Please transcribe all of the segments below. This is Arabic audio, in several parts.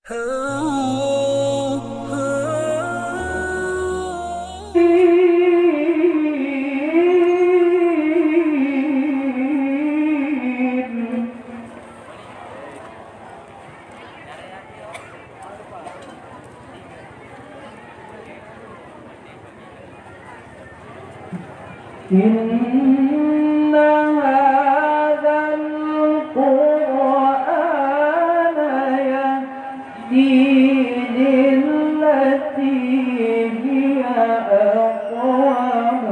إن هذا القرآن يهدي للتي هي أقوم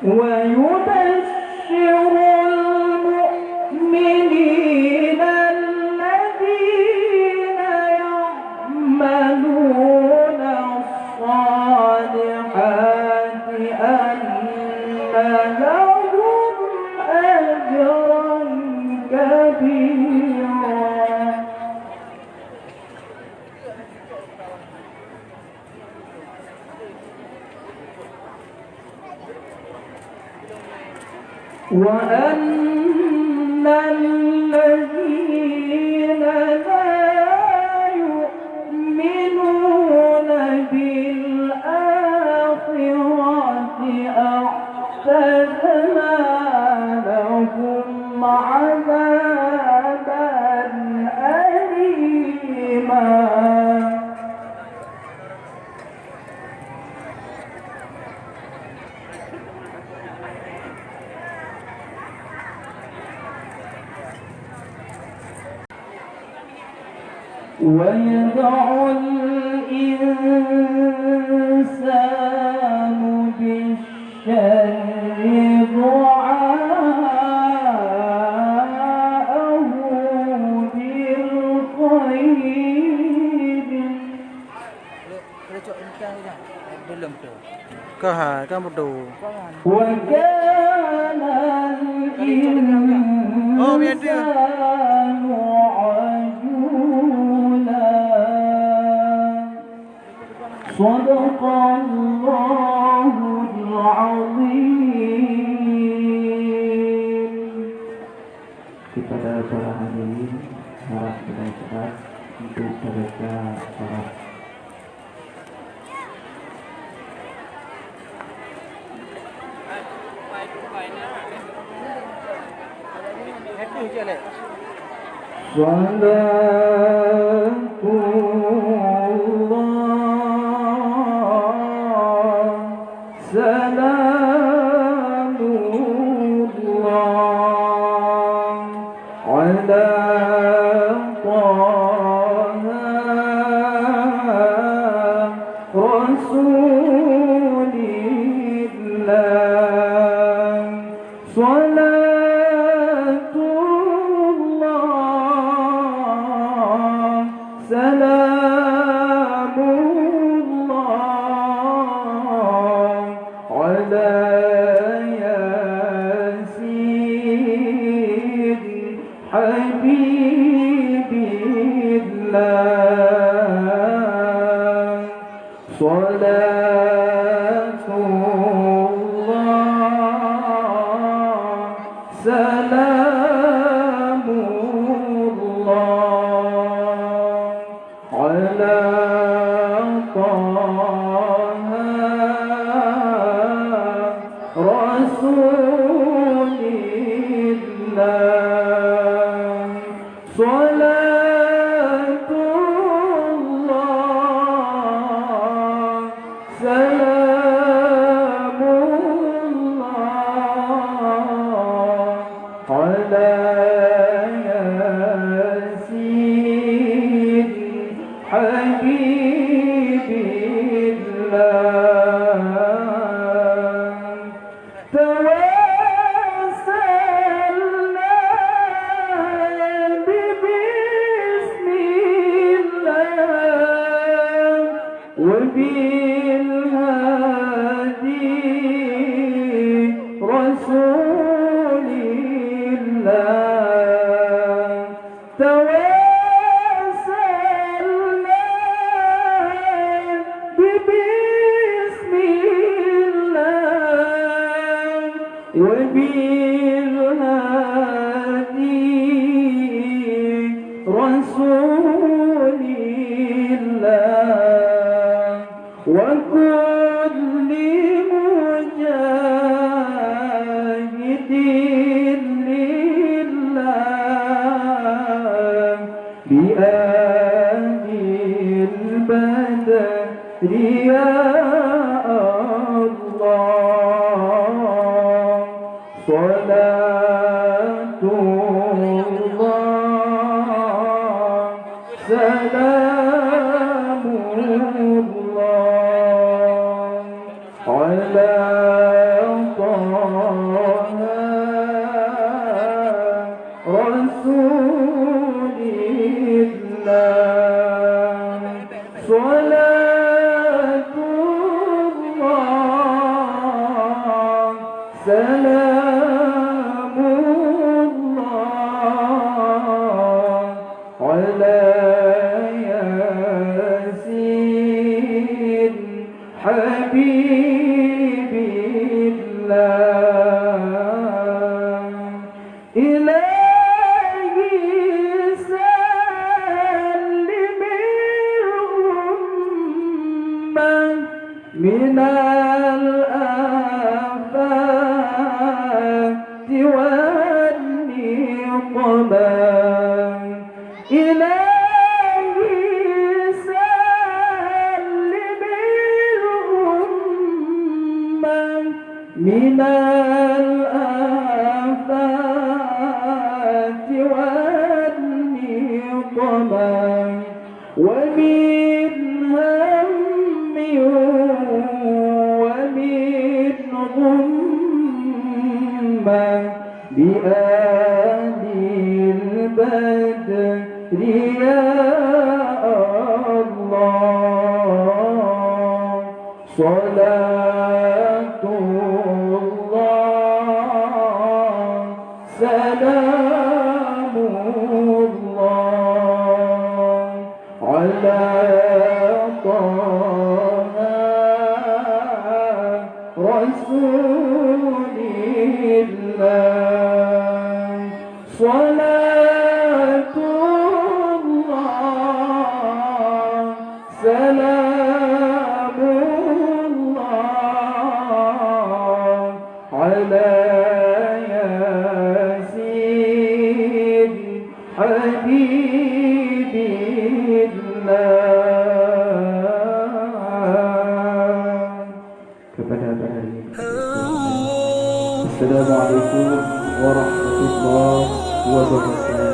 ويبشر المؤمنين الذين يعملون الصالحات أن لهم أجرا كبيرا وأن الذين لا يؤمنون بالآخرة أعتدنا لهم عذابا أليما ويدع الإنسان بالشر دعاءه بالخير belum tu. Kah kan bodoh. وكان الإنسان عجولا صدق الله العظيم. Kepada para hadirin harap kita cepat untuk membaca salat. رسول الله توسلنا ببسم الله وبالهادي رسول الله وكل مجاهد لله بآل البدر يا الله صلاة الله سلام الله على طه رسول الله صلاة الله سلام الله على ياسين حبيب الله إلهي سلم الأمة من الآفات والنقمة إلهي سلم الأمة من الآفات والنقمة ومن هم ومن غمة بآل البدر يا الله صلاة الله سلام الله على طه رسول الله صلاة الله سلام الله على ياسين حبيب الله kepada para Assalamualaikum warahmatullahi wabarakatuh.